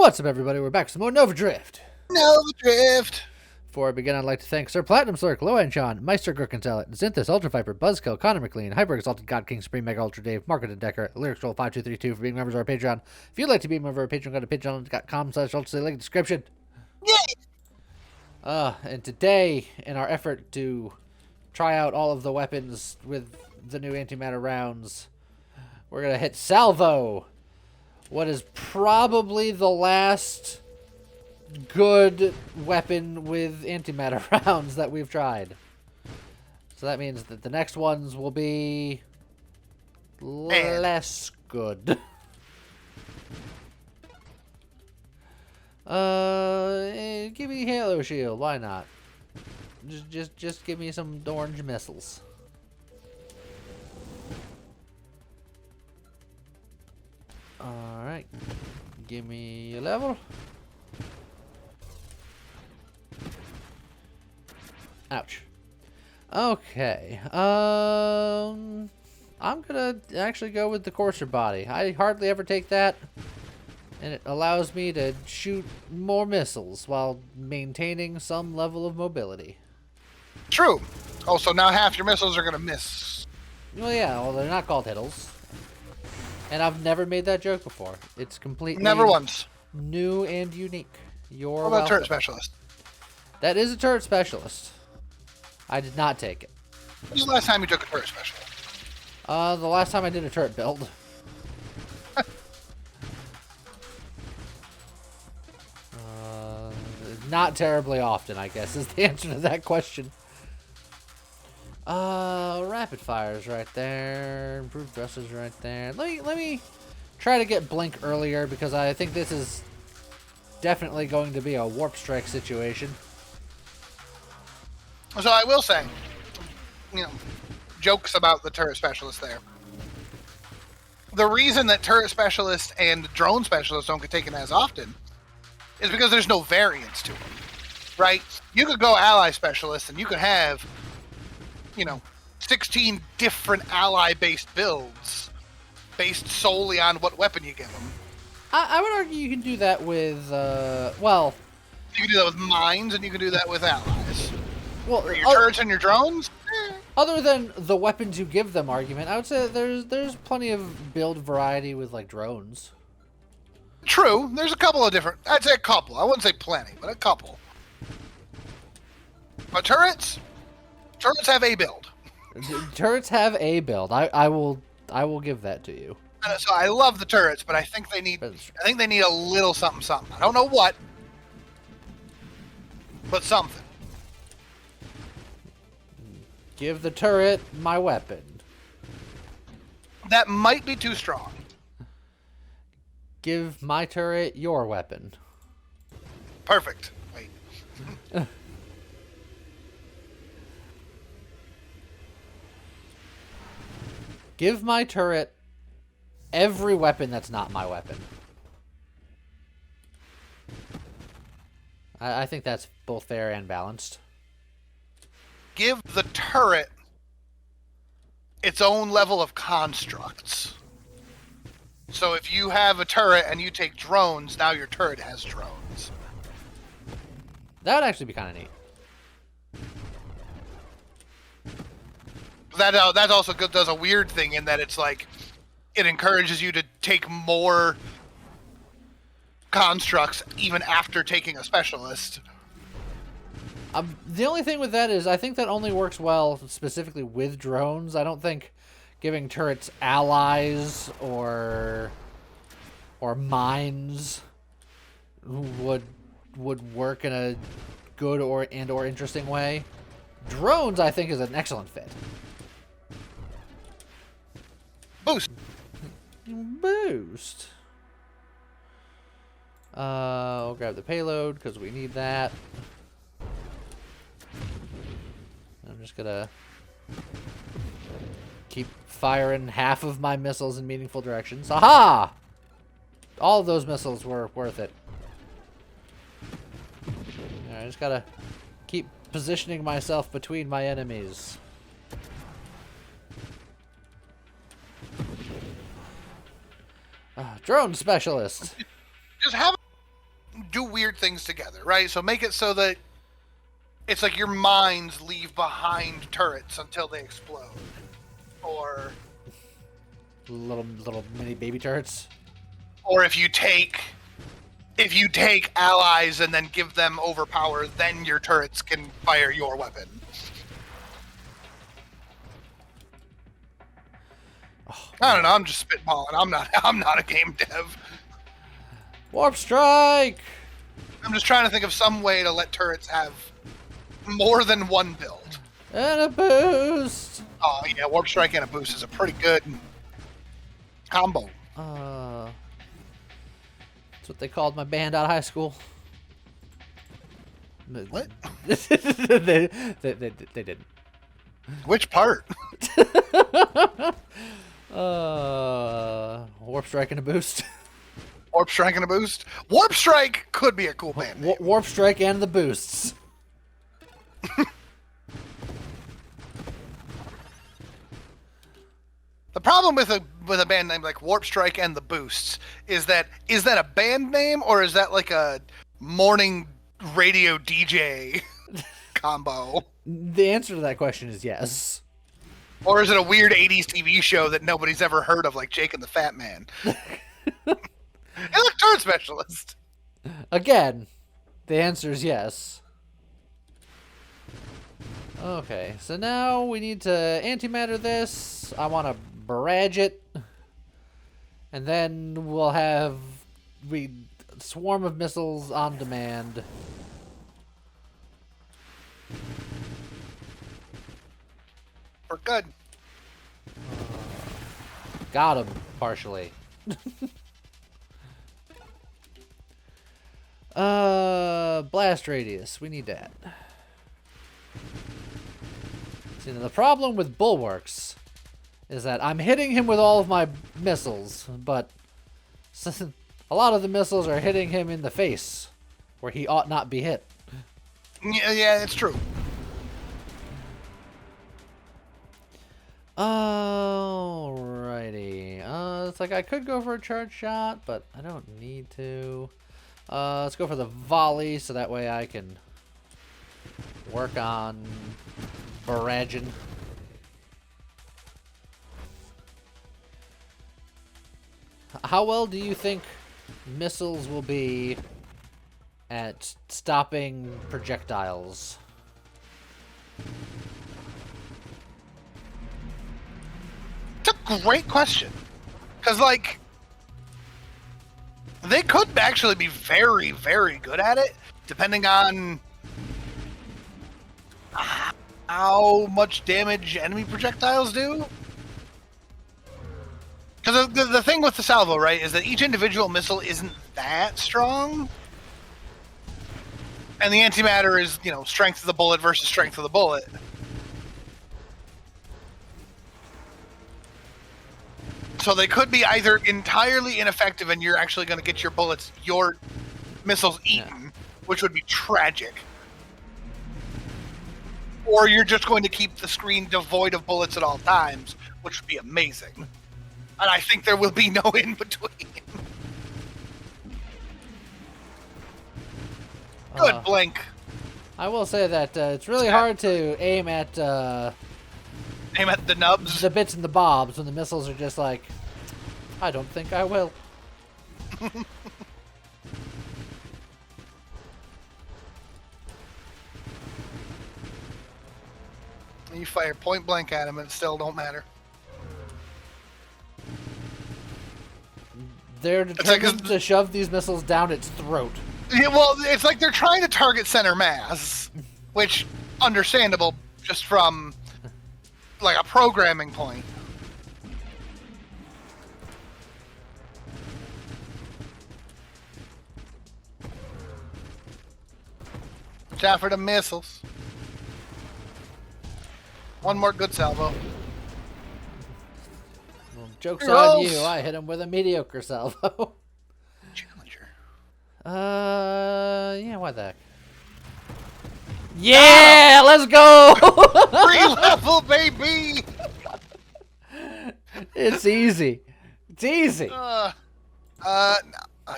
What's up, everybody? We're back with some more Nova Drift. Nova Drift. Before I begin, I'd like to thank Sir Platinum Slurk, Loan Sean, Meister Gurkenzelit, Zinthus, Ultra Viper, Buzzkill, Connor McLean, Hyper Exalted God King, Supreme Mega Ultra Dave, Market and Decker, Lyrics Roll 5232 for being members of our Patreon. If you'd like to be a member of our Patreon, go to patreon.com/ultra, link in the description. Yay! And today, in our effort to try out all of the weapons with the new antimatter rounds, we're going to hit Salvo. What is probably the last good weapon with antimatter rounds that we've tried. So that means that the next ones will be less good. Give me Halo Shield. Why not? Just give me some orange missiles. Alright. Give me a level. Ouch. Okay. I'm gonna actually go with the courser body. I hardly ever take that. And it allows me to shoot more missiles while maintaining some level of mobility. True. Also, now half your missiles are going to miss. Well, yeah. Well, they're not called hittles. And I've never made that joke before. It's completely Never once. new and unique. What about turret specialist? That is a turret specialist. I did not take it. When was the last time you took a turret specialist? The last time I did a turret build. Not terribly often, I guess, is the answer to that question. Rapid fires right there. Improved thrusters right there. Let me try to get blink earlier because I think this is definitely going to be a warp strike situation. So I will say, jokes about the turret specialist there. The reason that turret specialist and drone specialist don't get taken as often is because there's no variance to them, right? You could go ally specialist and you could have, 16 different ally-based builds based solely on what weapon you give them. I would argue you can do that with, You can do that with mines and you can do that with allies. well, For your turrets and your drones? Other than the weapons you give them argument, I would say there's plenty of build variety with, like, drones. True. There's a couple of different... I'd say a couple. I wouldn't say plenty, but a couple. But turrets? Turrets have a build. Turrets have a build. I will give that to you. So I love the turrets, but I think they need a little something something. I don't know what, but something. Give the turret my weapon. That might be too strong. Give my turret your weapon. Perfect. Wait. Give my turret every weapon that's not my weapon. I think that's both fair and balanced. Give the turret its own level of constructs. So if you have a turret and you take drones, now your turret has drones. That would actually be kind of neat. That also does a weird thing in that it's like it encourages you to take more constructs even after taking a specialist. The only thing with that is I think that only works well specifically with drones. I don't think giving turrets allies or mines would work in a good or interesting way. Drones, I think, is an excellent fit. Boost. We'll grab the payload because we need that. I'm just gonna keep firing half of my missiles in meaningful directions. Aha! All of those missiles were worth it. I just gotta keep positioning myself between my enemies. Drone specialist. Just have weird things together, right? So make it so that it's like your mines leave behind turrets until they explode, or Little mini baby turrets. or if you take allies and then give them overpower, then your turrets can fire your weapon. Oh, I don't know. I'm just spitballing. I'm not a game dev. Warp strike. I'm just trying to think of some way to let turrets have more than one build. And a boost. Oh yeah, warp strike and a boost is a pretty good combo. That's what they called my band out of high school. What? they didn't. Which part? Warp strike and a boost. Warp strike and a boost. Warp strike could be a cool band name. Warp strike and the boosts. The problem with a band name like Warp Strike and the Boosts is that a band name, or is that like a morning radio DJ combo? The answer to that question is yes. Or is it a weird 80s TV show that nobody's ever heard of, like Jake and the Fat Man? Hey, look, turret specialist. Again, the answer is yes. Okay, so now we need to antimatter this. I want to barrage it. And then we'll have swarm of missiles on demand. We're good. Got him, partially. Blast radius. We need that. See, now the problem with bulwarks is that I'm hitting him with all of my missiles, but a lot of the missiles are hitting him in the face, where he ought not be hit. Yeah, it's true. Alrighty. It's like I could go for a charge shot, but I don't need to. Let's go for the volley, so that way I can work on barraging. How well do you think missiles will be at stopping projectiles? It's a great question. Because, like, they could actually be very, very good at it, depending on how much damage enemy projectiles do. Because the thing with the salvo, right, is that each individual missile isn't that strong. And the antimatter is, you know, strength of the bullet versus strength of the bullet. So they could be either entirely ineffective and you're actually going to get your missiles eaten, which would be tragic. Or you're just going to keep the screen devoid of bullets at all times, which would be amazing. And I think there will be no in between. Good blink. I will say that it's really hard to aim at the nubs. The bits and the bobs when the missiles are just like, I don't think I will. You fire point blank at him and it still don't matter. They're determined to shove these missiles down its throat. Yeah, well, it's like they're trying to target center mass, which, understandable, just from, like, a programming point. Watch out for the missiles. One more good salvo. Well, joke's on you. I hit him with a mediocre salvo. Challenger. Yeah, why the heck? Yeah, let's go! 3 level, baby! It's easy. It's easy. No. Oh,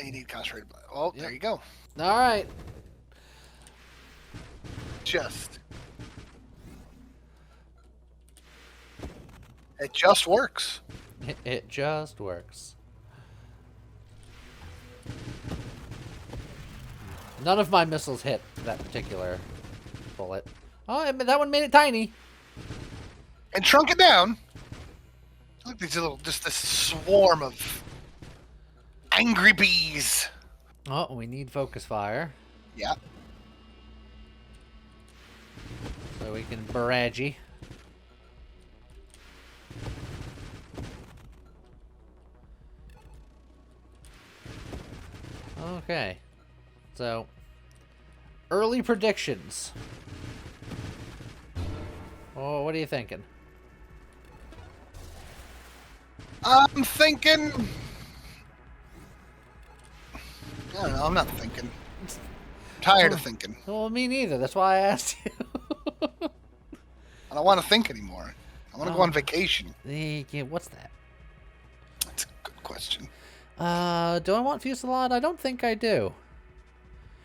you need concentrated blood. Oh, there you go. All right. It just works. It just works. None of my missiles hit that particular bullet. Oh, that one made it tiny. And shrunk it down. Look, these little, just this swarm of angry bees. Oh, we need focus fire. Yeah. So we can barrage. Okay. So, early predictions. Oh, what are you thinking? I'm thinking... I don't know, I'm not thinking. I'm tired of thinking. Well, me neither. That's why I asked you. I don't want to think anymore. I want to go on vacation. Yeah, what's that? That's a good question. Do I want Fusillade? I don't think I do.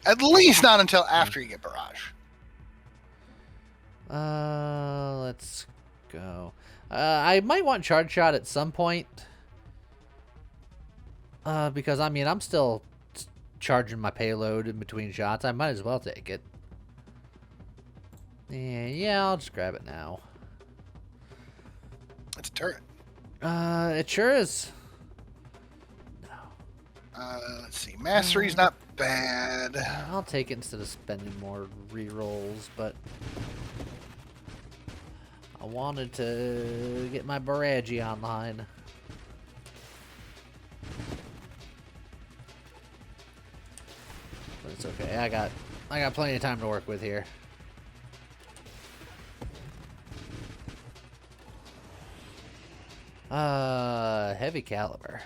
At least not until after you get Barrage. Let's go. I might want Charge Shot at some point. Because, I mean, I'm still charging my payload in between shots. I might as well take it. Yeah, I'll just grab it now. It's a turret. It sure is. Let's see. Mastery's not bad. I'll take it instead of spending more rerolls, but I wanted to get my barrage online. But it's okay. I got plenty of time to work with here. Heavy caliber.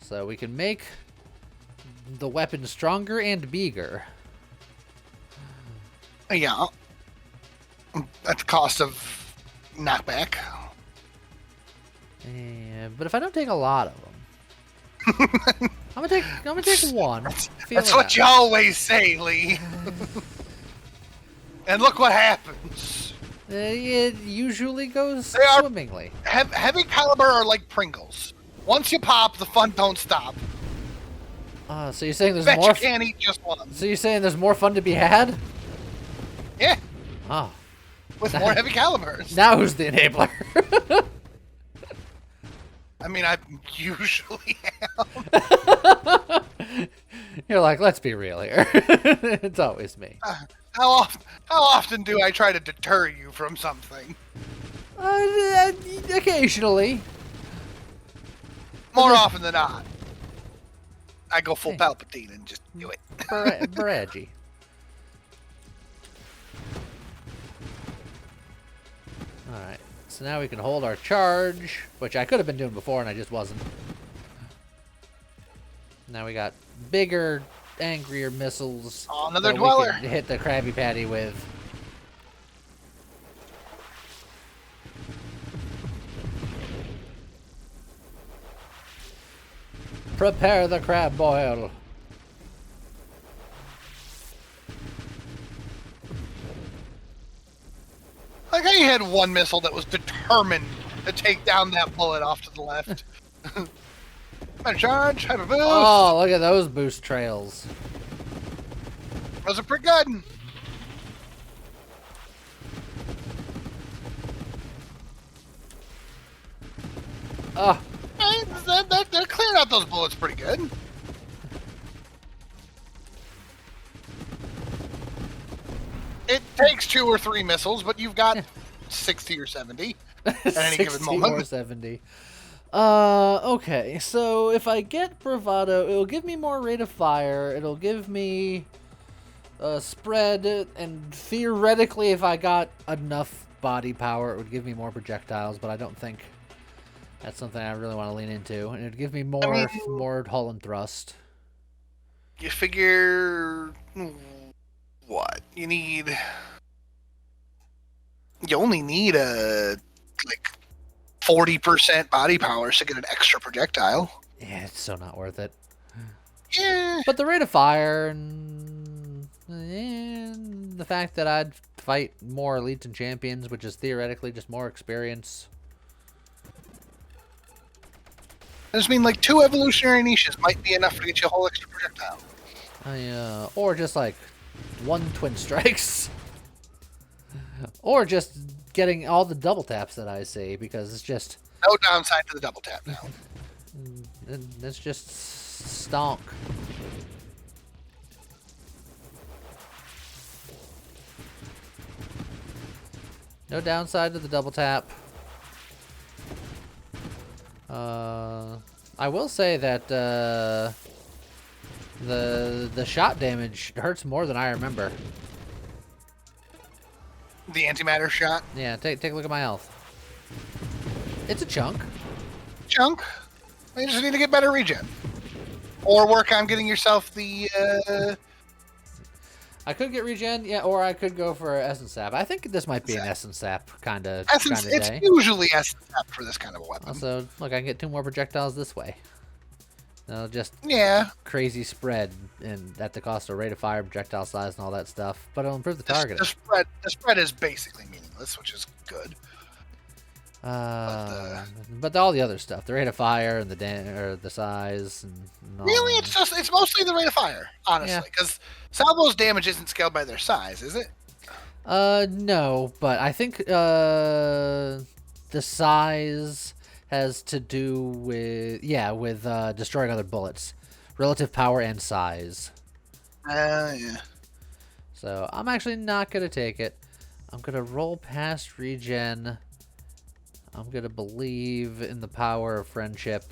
So we can make the weapon stronger and bigger. Yeah. At the cost of knockback. Yeah, but if I don't take a lot of them, I'm gonna take one. That's what you always say, Lee. And look what happens. It usually goes swimmingly. Heavy caliber are like Pringles. Once you pop, the fun don't stop. So you're saying there's Bet more? You can't eat just one. So you're saying there's more fun to be had? Yeah. Oh. With more heavy calibers. Now who's the enabler? I mean, I usually am. You're like, let's be real here. It's always me. How often do I try to deter you from something? Occasionally. More often than not. I go full Palpatine and just do it. Barragey. Alright, so now we can hold our charge, which I could have been doing before and I just wasn't. Now we got bigger, angrier missiles. Oh, another that dweller. We can hit the Krabby Patty with. Prepare the crab boil. Like I had one missile that was determined to take down that bullet off to the left. Better charge, have a boost. Oh, look at those boost trails. Those are pretty good. Oh. They're clearing out those bullets pretty good. It takes 2 or 3 missiles, but you've got 60 or 70 at any given moment. 60 or 70. Okay, so if I get Bravado, it'll give me more rate of fire, it'll give me spread, and theoretically if I got enough body power, it would give me more projectiles, but I don't think that's something I really want to lean into. And it'd give me more, more hull and thrust. You figure... What? You only need a, like, 40% body power to get an extra projectile. Yeah, it's so not worth it. Yeah. But the rate of fire and the fact that I'd fight more elites and champions, which is theoretically just more experience. I just mean, like, 2 evolutionary niches might be enough to get you a whole extra projectile. Or just like 1 twin strikes. Or just getting all the double taps that I see, because it's just... No downside to the double tap now. It's just stonk. No downside to the double tap. I will say that the shot damage hurts more than I remember. The antimatter shot. Yeah, take a look at my health. It's a chunk. Chunk. You just need to get better regen. Or work on getting yourself the... I could get regen, yeah, or I could go for Essence Sap. I think this might be an Essence Sap kind of Essence, day. it's usually Essence Sap for this kind of a weapon. Also, look, I can get 2 more projectiles this way. No, just yeah, crazy spread, and at the cost of rate of fire, projectile size, and all that stuff. But it'll improve the targeting. The spread is basically meaningless, which is good. But all the other stuff, the rate of fire and the size, and all really, it's mostly the rate of fire, honestly, because salvo's damage isn't scaled by their size, is it? No, but I think the size has to do with destroying other bullets, relative power and size. Yeah. So I'm actually not gonna take it. I'm gonna roll past regen. I'm gonna believe in the power of friendship.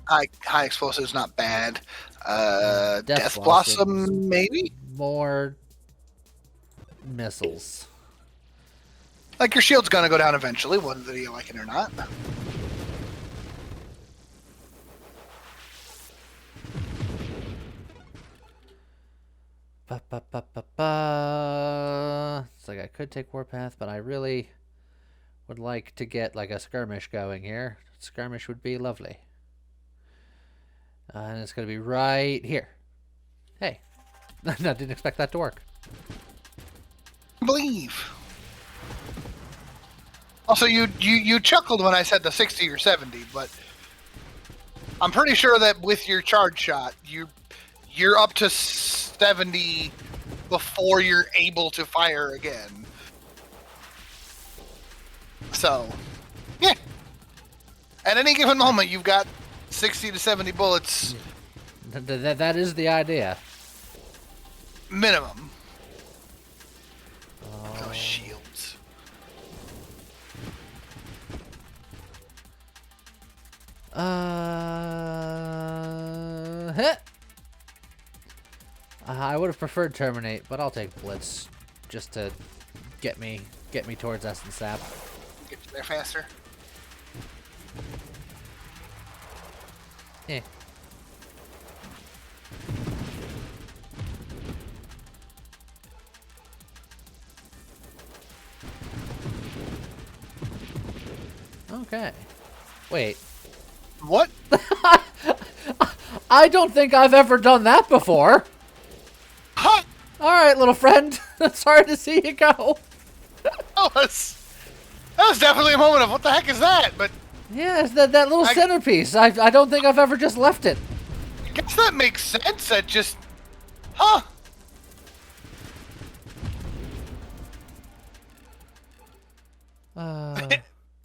High explosive's not bad. Death Blossom, maybe? More missiles. Like, your shield's gonna go down eventually, whether you like it or not. It's like I could take Warpath, but I really would like to get like a skirmish going here. Skirmish would be lovely. And it's going to be right here. Hey. I didn't expect that to work. Believe. Also, you chuckled when I said the 60 or 70, but I'm pretty sure that with your charge shot, you're up to 70 before you're able to fire again. So, yeah. At any given moment, you've got 60 to 70 bullets. That is the idea. Minimum. Those shields. Hit. I would have preferred Terminate, but I'll take Blitz just to get me towards Essence Sap. Get you there faster. Yeah. Okay. Wait. What? I don't think I've ever done that before. Huh? All right, little friend. Sorry to see you go. That was definitely a moment of what the heck is that? But yeah, it's that little centerpiece. I don't think I've ever just left it. I guess that makes sense. That just, huh?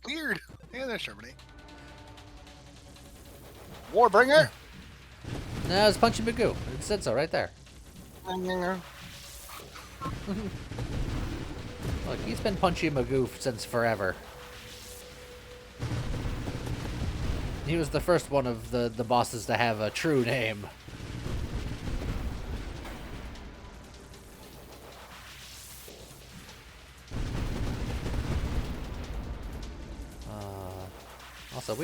Weird. Yeah, there's Germany. Warbringer. No, it's Punchy Magoo. It said so right there. Look, he's been Punchy Magoo since forever. He was the first one of the bosses to have a true name. Also,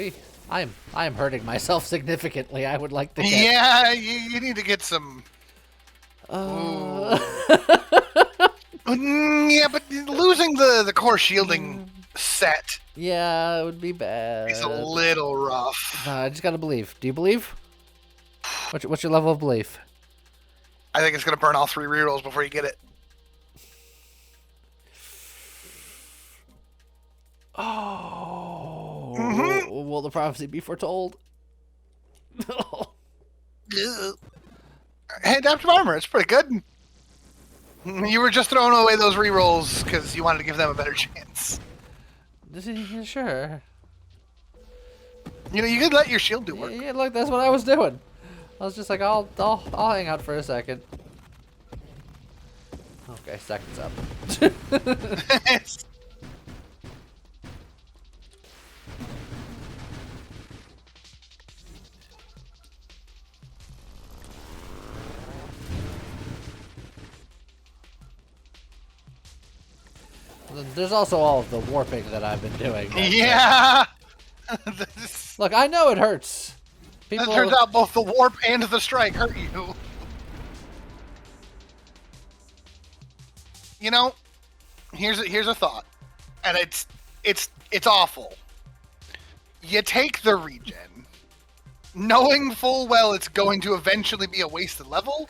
I am hurting myself significantly. I would like to get... Yeah, you need to get some... yeah, but losing the core shielding set... Yeah, it would be bad. It's a little rough. I just gotta believe. Do you believe? What's your level of belief? I think it's going to burn all 3 rerolls before you get it. Oh. Mhm. Will the prophecy be foretold? Hey, adaptive armor, it's pretty good. You were just throwing away those rerolls because you wanted to give them a better chance. Sure. You know, you could let your shield do work. Yeah, look, that's what I was doing. I was just like, I'll hang out for a second. Okay, seconds up. There's also all of the warping that I've been doing. Yeah. Look, I know it hurts. It turns out both the warp and the strike hurt you. You know, here's a thought, and it's awful. You take the regen, knowing full well it's going to eventually be a wasted level,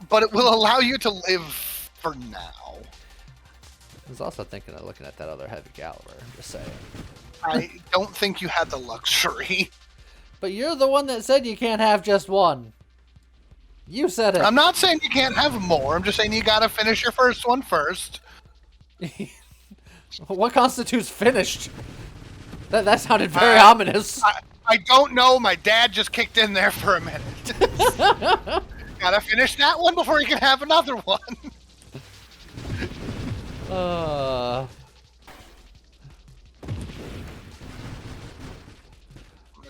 but it will allow you to live for now. I was also thinking of looking at that other heavy caliber. I'm just saying. I don't think you had the luxury. But you're the one that said you can't have just one. You said it. I'm not saying you can't have more. I'm just saying you gotta finish your first one first. What constitutes finished? That sounded very ominous. I don't know. My dad just kicked in there for a minute. Gotta finish that one before you can have another one. The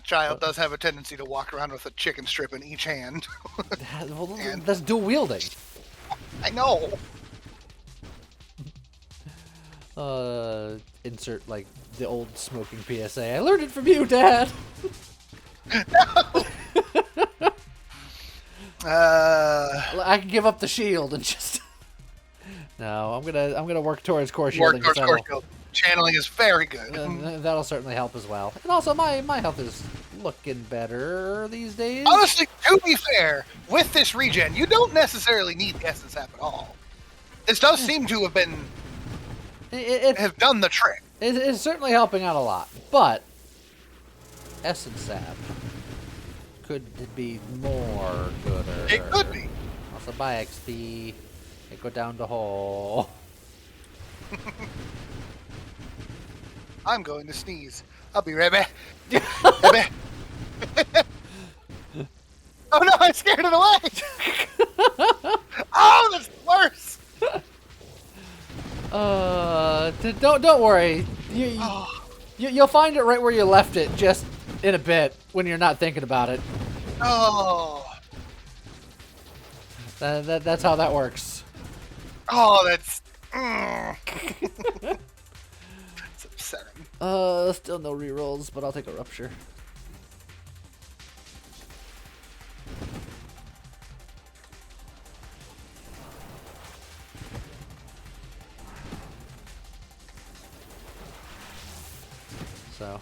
child does have a tendency to walk around with a chicken strip in each hand. That's dual wielding. I know. Insert like the old smoking PSA. I learned it from you, Dad. No. I can give up the shield and just. No, I'm gonna work towards core shielding. Work towards core shield. Channeling is very good. That'll certainly help as well. And also, my health is looking better these days. Honestly, to be fair, with this regen, you don't necessarily need the essence sap at all. This does seem to have been have done the trick. It's certainly helping out a lot, but essence sap could be more gooder. It could be. Also, buy XP. It go down the hole. I'm going to sneeze. I'll be right back. Right back. Oh no, I scared it away! Oh, that's worse! Don't worry. You'll find it right where you left it, just in a bit, when you're not thinking about it. Oh. That's how that works. Oh, that's... It's upsetting. Still no rerolls, but I'll take a rupture. So,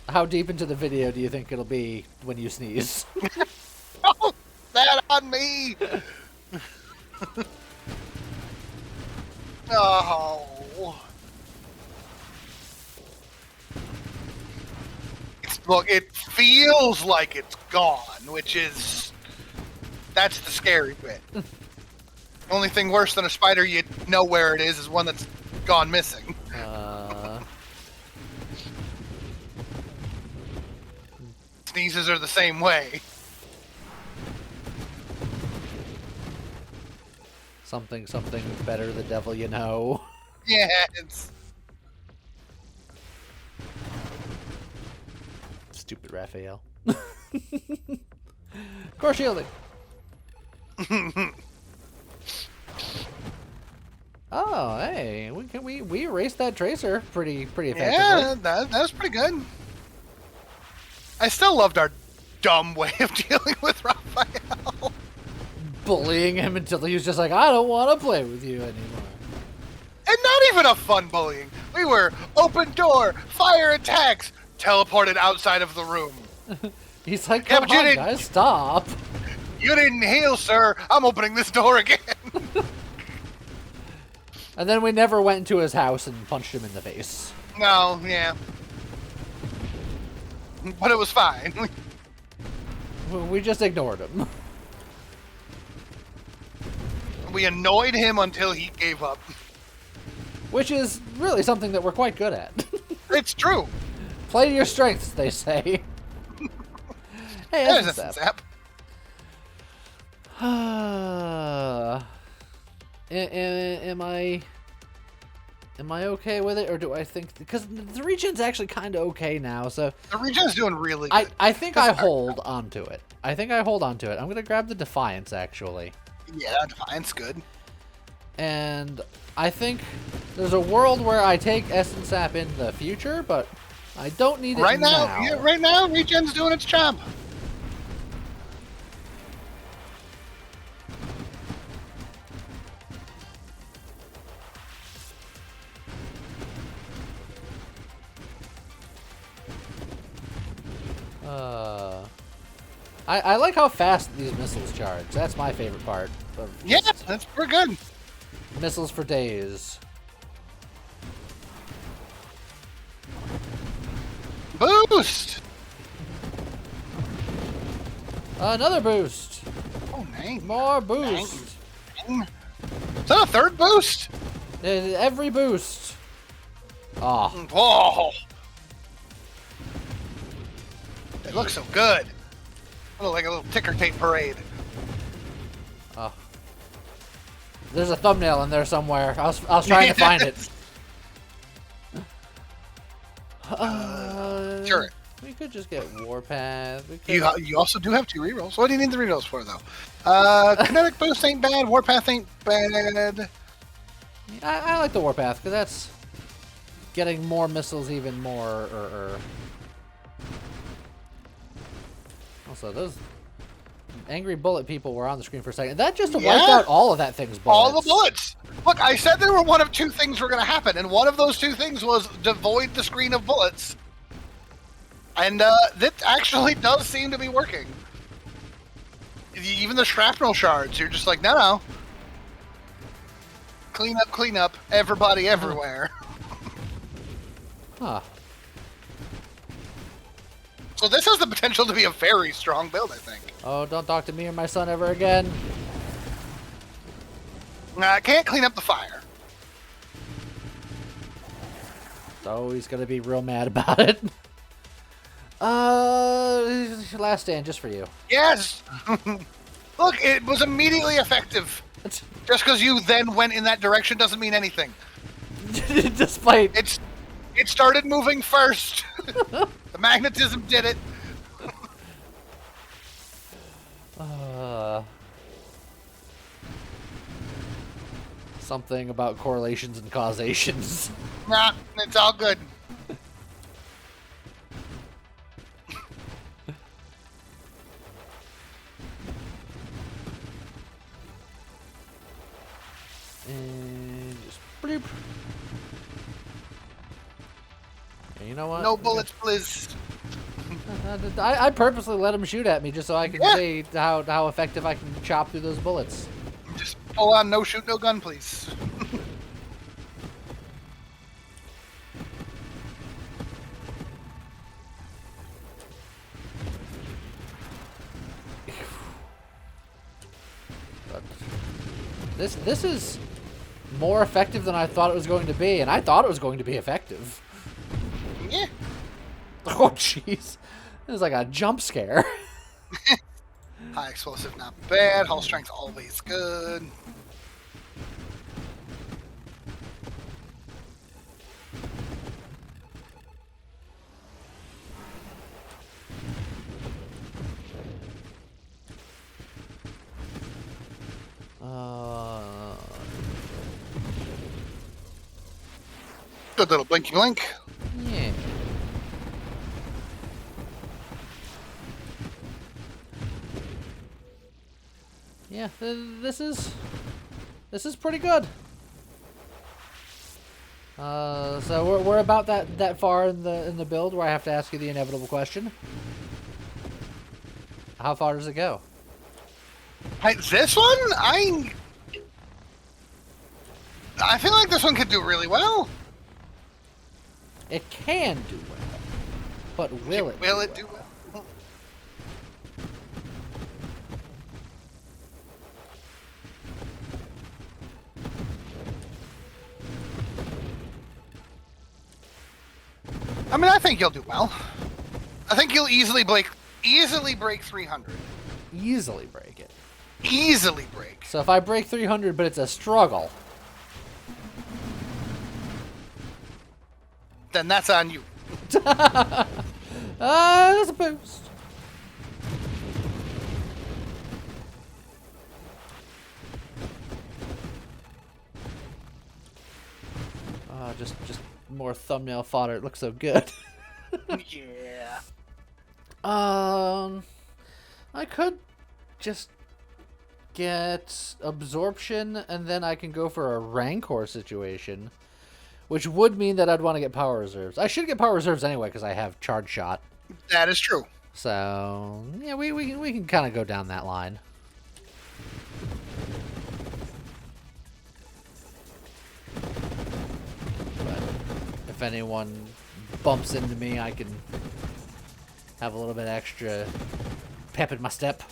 how deep into the video do you think it'll be when you sneeze? Oh, that on me! Oh. Look, it feels like it's gone, which is... That's the scary bit. Only thing worse than a spider you know where it is one that's gone missing. Sneezes are the same way. Something better the devil you know. Yeah, it's... Stupid Raphael. Core shielding. Oh, hey, we erased that tracer pretty effectively. Yeah, that's pretty good. I still loved our dumb way of dealing with Raphael. Bullying him until he was just like, I don't want to play with you anymore. And not even a fun bullying. We were open door, fire attacks, teleported outside of the room. He's like, Yeah, come but you on, didn't- guys, stop. You didn't heal, sir. I'm opening this door again. And then we never went into his house and punched him in the face. No, yeah. But it was fine. We just ignored him. We annoyed him until he gave up. Which is really something that we're quite good at. It's true. Play to your strengths, they say. Hey, There's that's a a zap. Am I okay with it, or do I think because the regen's actually kind of okay now? So The regen's doing really good. I think I hold onto it. I'm gonna grab the Defiance actually, Yeah, Defiance good. and I think there's a world where I take Essence Sap in the future, but I don't need it Right now, now. yeah, right now, regen's doing its job. I like how fast these missiles charge. That's my favorite part. Of Yeah, just that's pretty good. missiles for days. Boost. Another boost. Oh, man. More boost. Is that a third boost? Every boost. Oh, Whoa. It looks so good. Look like a little ticker tape parade. oh. There's a thumbnail in there somewhere. I was trying to find it. Sure. We could just get Warpath. We could... You also do have 2 rerolls. What do you need the rerolls for, though? Kinetic boost ain't bad. Warpath ain't bad. I like the Warpath because that's getting more missiles even more. Also, those angry bullet people were on the screen for a second. That just wiped out all of that thing's bullets. All the bullets. Look, I said there were one of 2 things were going to happen, and one of those 2 things was devoid the screen of bullets. And that actually does seem to be working. Even the shrapnel shards, you're just like, no. Clean up, everybody everywhere. Huh. So this has the potential to be a very strong build, I think. Oh, don't talk to me or my son ever again. I can't clean up the fire. So he's gonna be real mad about it. Last stand just for you. Yes! Look, it was immediately effective. Just because you then went in that direction doesn't mean anything. Despite It started moving first. The magnetism did it. Something about correlations and causations. Nah, it's all good. And just bloop. And you know what? No bullets, please. I purposely let him shoot at me just so I can see how effective I can chop through those bullets. Just pull on no shoot, no gun, please. But this is more effective than I thought it was going to be, and I thought it was going to be effective. Yeah. Oh, jeez. It was like a jump scare. High explosive, not bad. Hull strength, always good. Good little blinky blink. Yeah. Yeah, this is pretty good. So we're about that far in the build where I have to ask you the inevitable question. How far does it go? This one, I feel like this one could do really well. It can do well, but will it? Will it do well? I mean, I think you'll do well. I think you'll easily break 300. Easily break it. Easily break. So if I break 300, but it's a struggle, then that's on you. That's a boost. Just more thumbnail fodder. It looks so good. Yeah. I could just get absorption, and then I can go for a Rancor situation, which would mean that I'd want to get power reserves. I should get power reserves anyway because I have charge shot. That is true. So yeah, we can kind of go down that line. But if anyone bumps into me, I can have a little bit extra pep in my step.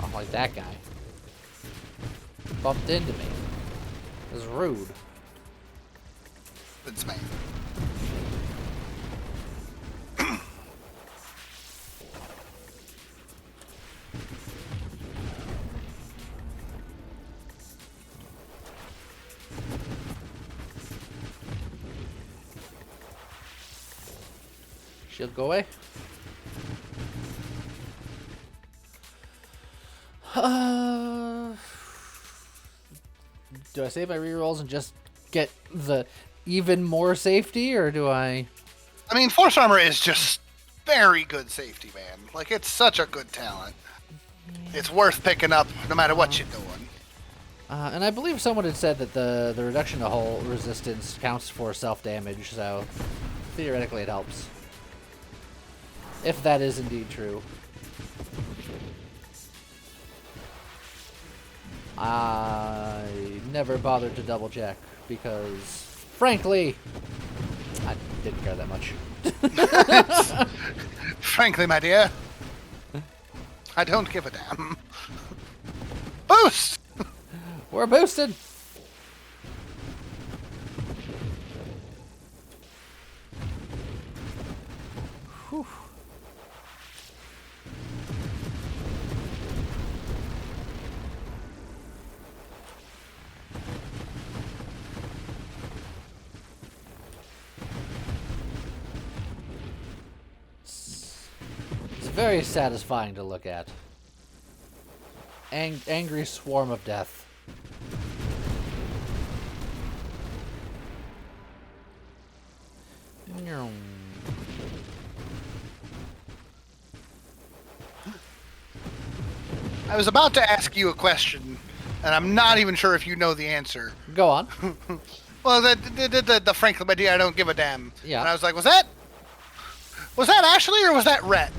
Oh, like that guy. Bumped into me. It was rude. Good smack. Shield, go away. Do I save my rerolls and just get the even more safety, or do I... I mean, Force Armor is just very good safety, man. Like, it's such a good talent. It's worth picking up no matter what you're doing. And I believe someone had said that the reduction to hull resistance counts for self-damage, so theoretically it helps. If that is indeed true. I never bothered to double check because, frankly, I didn't care that much. Frankly, my dear, I don't give a damn. Boost! We're boosted! Whew. It's very satisfying to look at. Angry swarm of death. I was about to ask you a question, and I'm not even sure if you know the answer. Go on. Well, the frankly, my dear, I don't give a damn. Yeah. And I was like, was that Ashley or was that Rhett?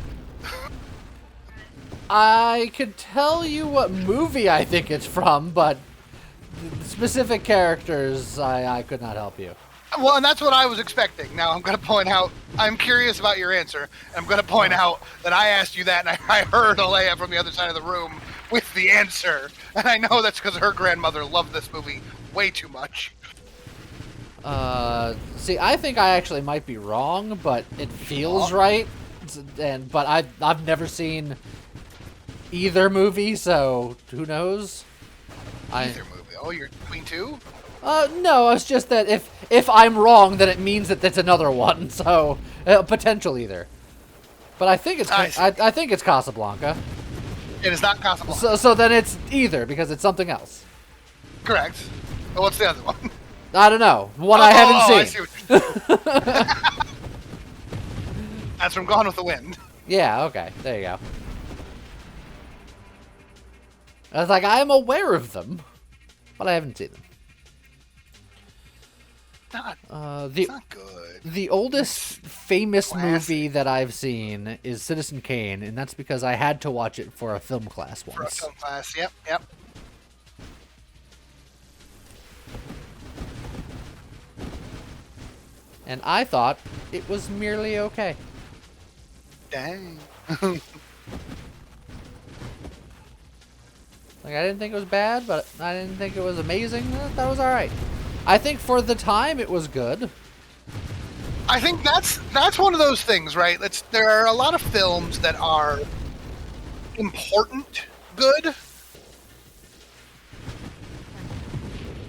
I could tell you what movie I think it's from, but specific characters, I could not help you. Well, and that's what I was expecting. Now, I'm going to point out, I'm curious about your answer, and I'm going to point out that I asked you that, and I heard Alea from the other side of the room with the answer. And I know that's because her grandmother loved this movie way too much. See, I think I actually might be wrong, but it feels right. But I've never seen either movie, so who knows? Either movie? Oh, you're Queen 2? No, it's just that if I'm wrong, then it means that it's another one. So potential either. But I think it's I think it's Casablanca. It is not Casablanca. So then it's either because it's something else. Correct. Well, what's the other one? I don't know. One I haven't seen. I see what you're saying. That's from Gone with the Wind. Yeah, okay. There you go. I was like, I'm aware of them, but I haven't seen them. It's not good. The oldest famous classic. movie that I've seen is Citizen Kane, and that's because I had to watch it for a film class once. For a film class, yep. And I thought it was merely okay. Dang. Like, I didn't think it was bad, but I didn't think it was amazing. That was alright. I think for the time, it was good. I think that's one of those things, right? There are a lot of films that are important good,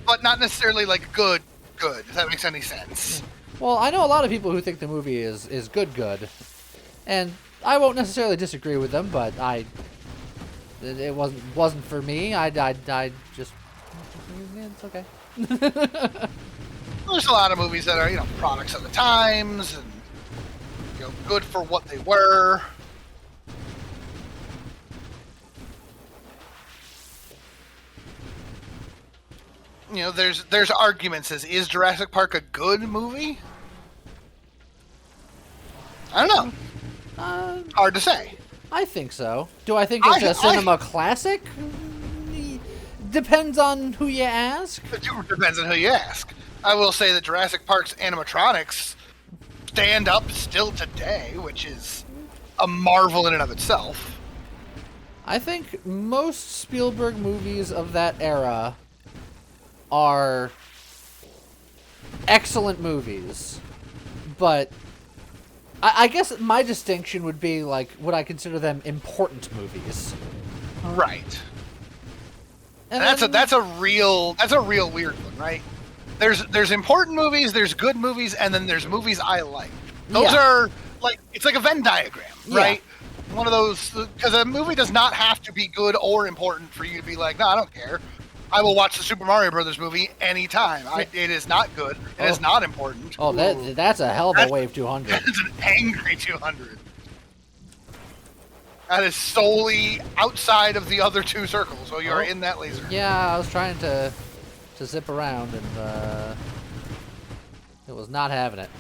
but not necessarily like good, if that makes any sense. Well, I know a lot of people who think the movie is good. And I won't necessarily disagree with them, but it wasn't for me. I just, it's okay. There's a lot of movies that are, products of the times and, good for what they were. There's arguments as, is Jurassic Park a good movie? I don't know. Hard to say. I think so. Do I think it's a cinema classic? Depends on who you ask. It depends on who you ask. I will say that Jurassic Park's animatronics stand up still today, which is a marvel in and of itself. I think most Spielberg movies of that era are excellent movies, but I guess my distinction would be, like, would I consider them important movies? Right. And that's a real weird one, right? There's important movies, there's good movies, and then there's movies I like. Those are like, it's like a Venn diagram, right? Yeah. One of those, because a movie does not have to be good or important for you to be like, no, I don't care. I will watch the Super Mario Brothers movie anytime. It is not good. It is not important. Oh, that's a hell of a Wave 200. That's an angry 200. That is solely outside of the other two circles, so you're in that laser. Yeah, I was trying to zip around, and it was not having it.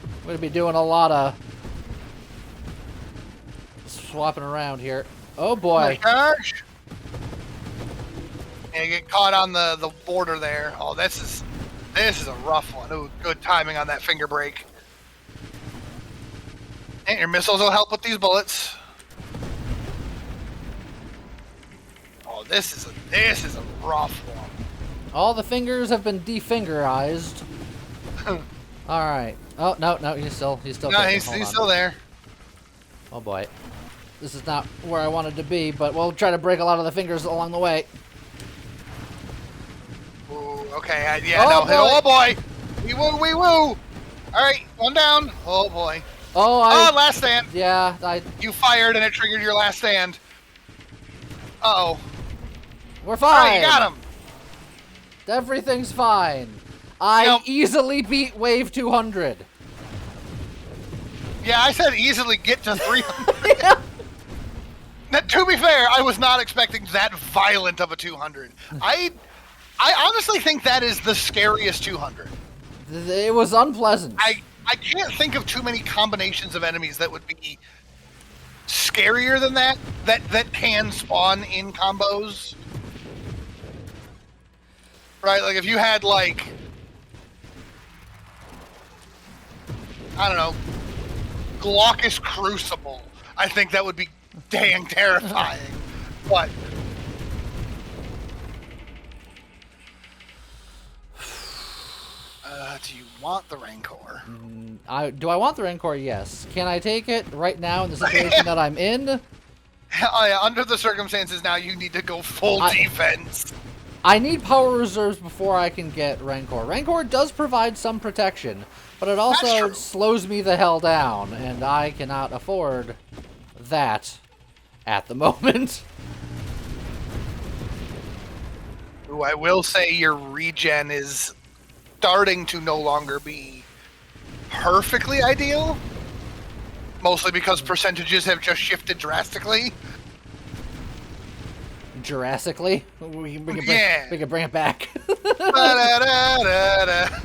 I'm going to be doing a lot of swapping around here. Oh, boy. Oh my gosh. And you get caught on the border there. Oh, this is a rough one. Ooh, good timing on that finger brake. And your missiles will help with these bullets. Oh, this is a rough one. All the fingers have been defingerized. All right. Oh no, he's still. No, he's still there. Oh boy, this is not where I wanted to be, but we'll try to break a lot of the fingers along the way. Ooh, okay, oh boy, we woo. All right, one down. Oh boy. Oh, last stand. Yeah, You fired and it triggered your last stand. Uh-oh. We're fine. All right, you got him. Everything's fine. I easily beat Wave 200. Yeah, I said easily get to 300. Yeah. Now, to be fair, I was not expecting that violent of a 200. I honestly think that is the scariest 200. It was unpleasant. I can't think of too many combinations of enemies that would be scarier than that can spawn in combos. Right? Like if you had like, I don't know, Glaucus Crucible, I think that would be dang terrifying. But do you want the Rancor? Do I want the Rancor? Yes. Can I take it right now in the situation that I'm in? Under the circumstances now, you need to go full defense. I need power reserves before I can get Rancor. Rancor does provide some protection, but it also slows me the hell down, and I cannot afford that at the moment. Ooh, I will say your regen is starting to no longer be perfectly ideal, mostly because percentages have just shifted drastically. Jurassically? We can bring it back. Ba-da-da-da-da.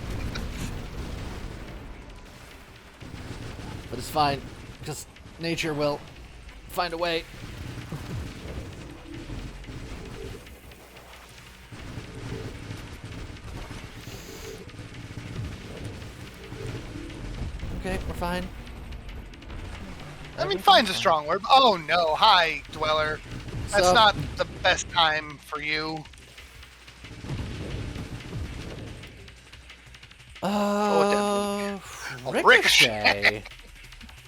But it's fine, because nature will find a way. Okay, we're fine. I mean, fine's a strong word. Oh no, hi, Dweller. That's So- not the best time for you. Ricochet.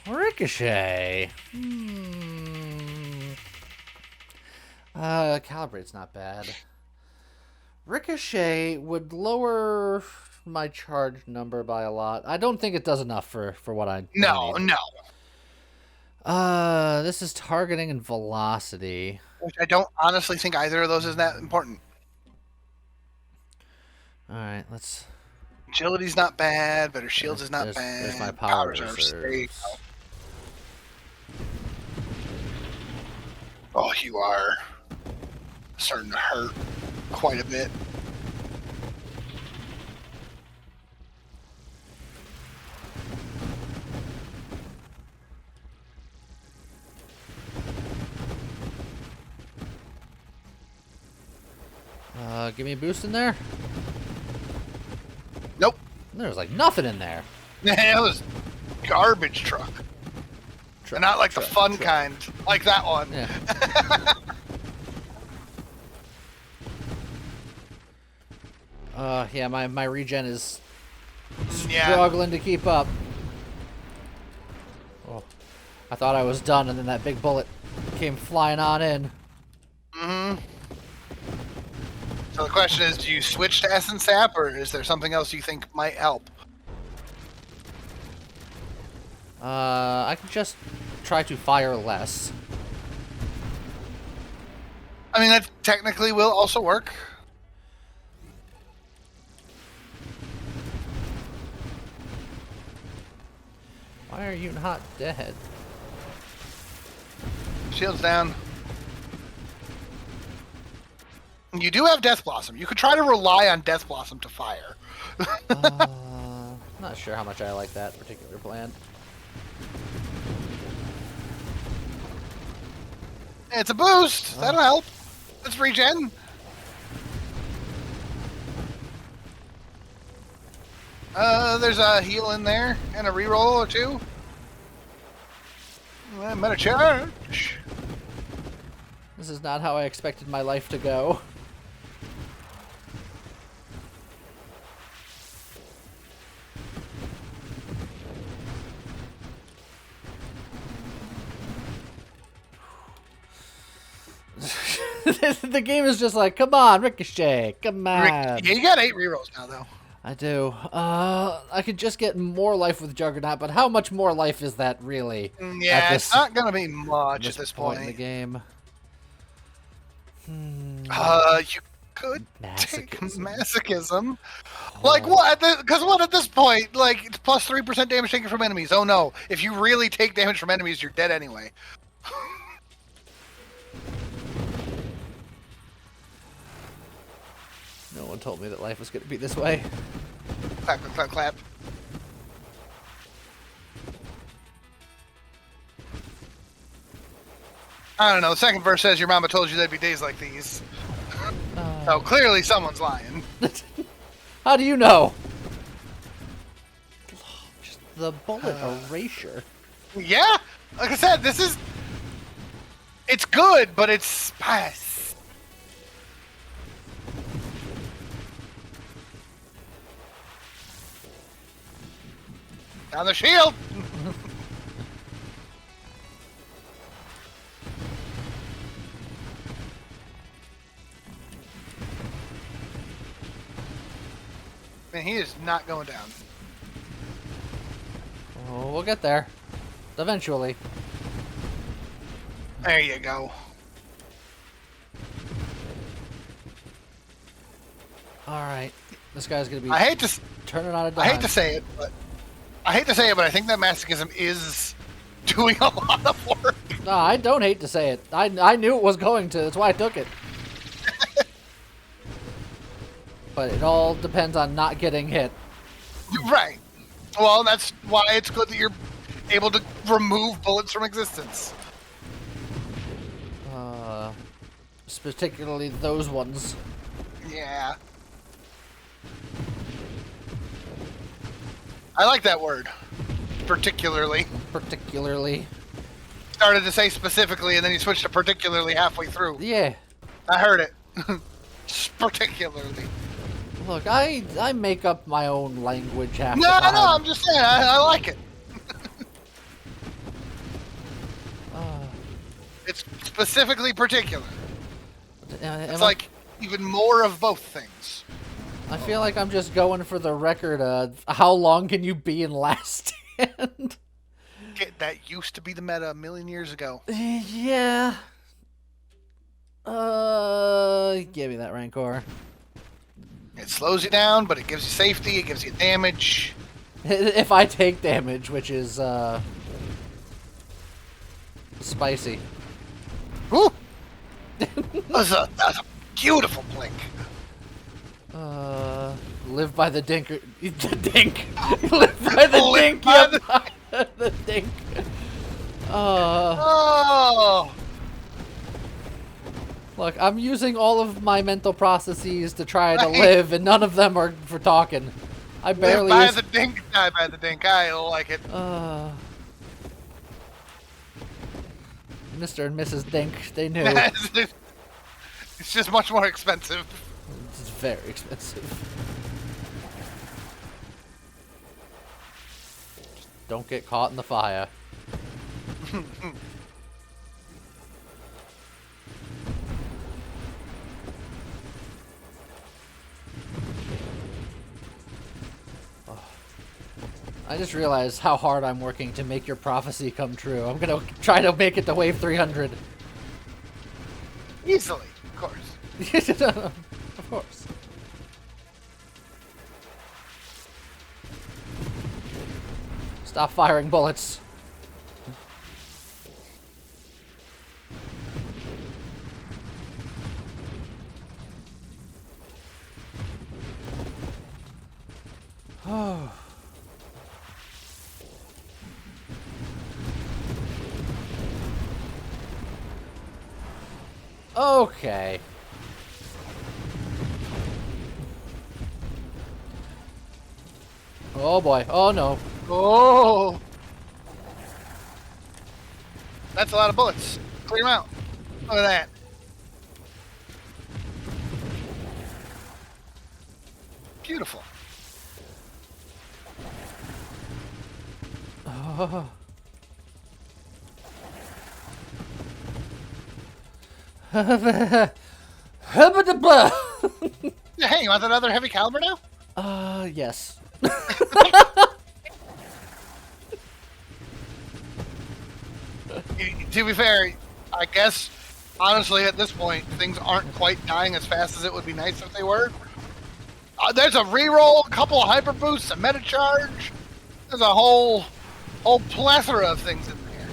Ricochet. Calibrate's not bad. Ricochet would lower my charge number by a lot. I don't think it does enough for what I No, need. no. This is targeting and velocity. Which I don't honestly think either of those is that important. All right, let's. Agility's not bad, but her shields is not There's bad. my power Reserves, there you reserves. go. Oh, you are starting to hurt quite a bit. Give me a boost in there. Nope. There's like nothing in there. That was garbage truck. And not like the fun kind, like that one. Yeah. Yeah, my regen is struggling to keep up. Oh, I thought I was done, and then that big bullet came flying on in. Mm-hmm. So the question is, do you switch to Essence Sap, or is there something else you think might help? I could just try to fire less. I mean, that technically will also work. Why are you not dead? Shields down. You do have Death Blossom. You could try to rely on Death Blossom to fire. Not sure how much I like that particular plan. It's a boost. That'll help. Let's regen. There's a heal in there and a reroll or two. Meta charge. This is not how I expected my life to go. The game is just like, come on, Ricochet, come on. Yeah, you got 8 rerolls now, though. I do. I could just get more life with Juggernaut, but how much more life is that really? Yeah, it's not gonna be much at this point in point. the game. You could take masochism. Like Oh. what? Because what at this point? Like it's plus 3% damage taken from enemies. Oh no! If you really take damage from enemies, you're dead anyway. No one told me that life was going to be this way. Clap, clap, clap, clap. I don't know. The second verse says your mama told you there'd be days like these. So clearly someone's lying. How do you know? Just the bullet erasure. Yeah, like I said, this is. It's good, but it's spice. Down the shield. Man, he is not going down. Oh, we'll get there. Eventually. There you go. Alright. This guy's going to be I hate to turning on a dime. I hate to say it, but I hate to say it, but I think that masochism is doing a lot of work. No, I don't hate to say it. I knew it was going to. That's why I took it. But it all depends on not getting hit. Right. Well, that's why it's good that you're able to remove bullets from existence. Particularly those ones. Yeah. I like that word. Particularly. Particularly. Started to say specifically, and then you switched to particularly halfway through. Yeah. I heard it. Particularly. Look, I make up my own language half the No, time. I'm just saying, I like it. It's specifically particular. It's like even more of both things. I feel like I'm just going for the record of how long can you be in Last Stand? That used to be the meta a million years ago. Yeah. Give me that Rancor. It slows you down, but it gives you safety, it gives you damage. If I take damage, which is, spicy. Woo! That's a beautiful blink. Live by the dinker. The dink. Live by the dink. By The dink. Oh! Look, I'm using all of my mental processes to try to live, and none of them are for talking. I barely Live by the dink, die by the dink. I like it. Mr. and Mrs. Dink, they knew. It's just much more expensive. It's very expensive. Don't get caught in the fire. I just realized how hard I'm working to make your prophecy come true. I'm gonna try to make it to wave 300. Easily, of course. Of course. Stop firing bullets. Oh. Okay. Oh boy. Oh no. Oh! That's a lot of bullets. Clear them out. Look at that. Beautiful. Oh. Yeah, hey, you want another heavy caliber now? Yes. To be fair, I guess, honestly, at this point, things aren't quite dying as fast as it would be nice if they were. There's a reroll, a couple of hyper boosts, a meta charge. There's a whole plethora of things in there.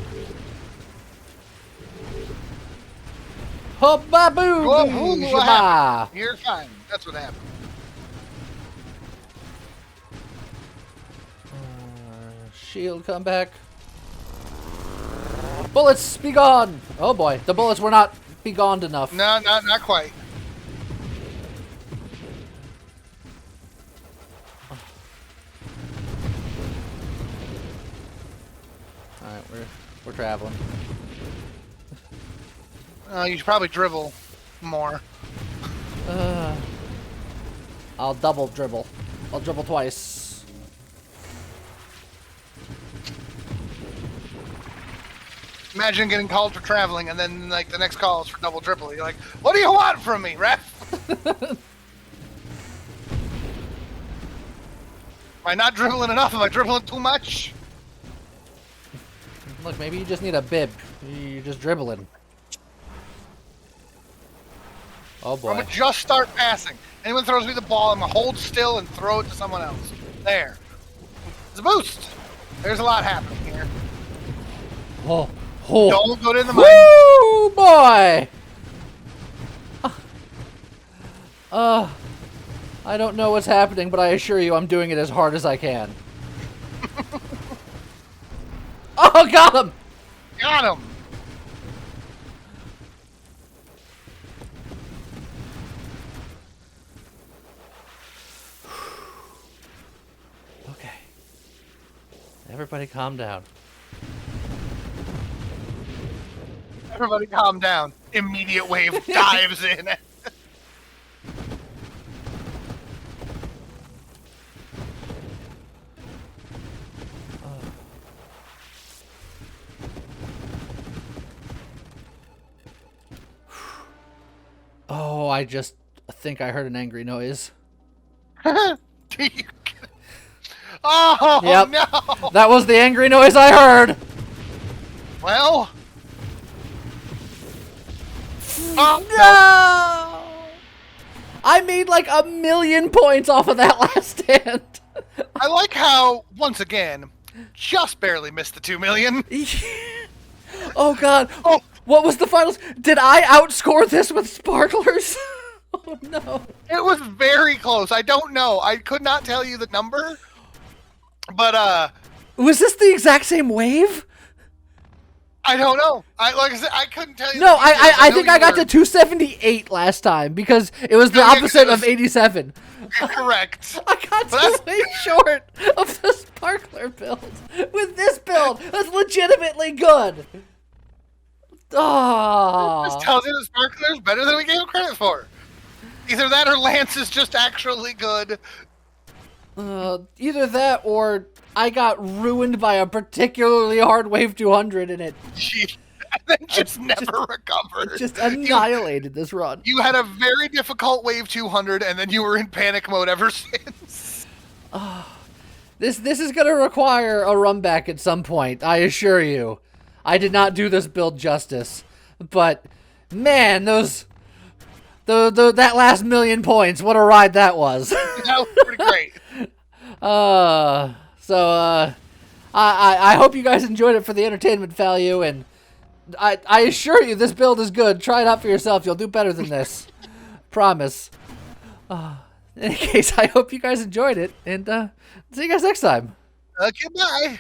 Hubba-boo! Whoa, what happened? You're fine. That's what happened. Shield, come back. Bullets, be gone! Oh boy, the bullets were not be gone enough. No, not quite. Alright, we're traveling. You should probably dribble more. I'll double dribble. I'll dribble twice. Imagine getting called for traveling, and then like the next call is for double dribble. You're like, "What do you want from me, ref? Am I not dribbling enough? Am I dribbling too much?" Look, maybe you just need a bib. You're just dribbling. Oh boy. I'm gonna just start passing. Anyone throws me the ball, I'm gonna hold still and throw it to someone else. There. It's a boost. There's a lot happening here. Oh, oh. Don't go to the mine. Woo, boy! I don't know what's happening, but I assure you I'm doing it as hard as I can. Oh, got him! Got him. Okay. Everybody calm down. Everybody calm down. Immediate wave dives in. Oh, I just think I heard an angry noise. Oh, Yep. no. That was the angry noise I heard. Well. Oh, No! I made like 1,000,000 points off of that last stand. I like how, once again, just barely missed the 2 million. Oh god. Oh. What was the finals? Did I outscore this with sparklers? Oh no. It was very close. I don't know. I could not tell you the number. But, Was this the exact same wave? I don't know. Like I said, I couldn't tell you. No, the details. I know think you I got were- to 278 last time because it was the Yeah, 'cause opposite it was- of 87. Correct. I got But that's- way short of the sparkler build. With this build, that's legitimately good. This Oh. tells you the Sparkler is better than we gave him credit for. Either that or Lance is just actually good. Either that or I got ruined by a particularly hard wave 200 and it And then just never recovered. just annihilated this run. You had a very difficult wave 200, and then you were in panic mode ever since. This is gonna require a run back at some point, I assure you. I did not do this build justice, but man, that last 1,000,000 points, what a ride that was. That was pretty great. I hope you guys enjoyed it for the entertainment value, and I assure you this build is good. Try it out for yourself. You'll do better than this. Promise. In any case, I hope you guys enjoyed it, and see you guys next time. Okay, bye.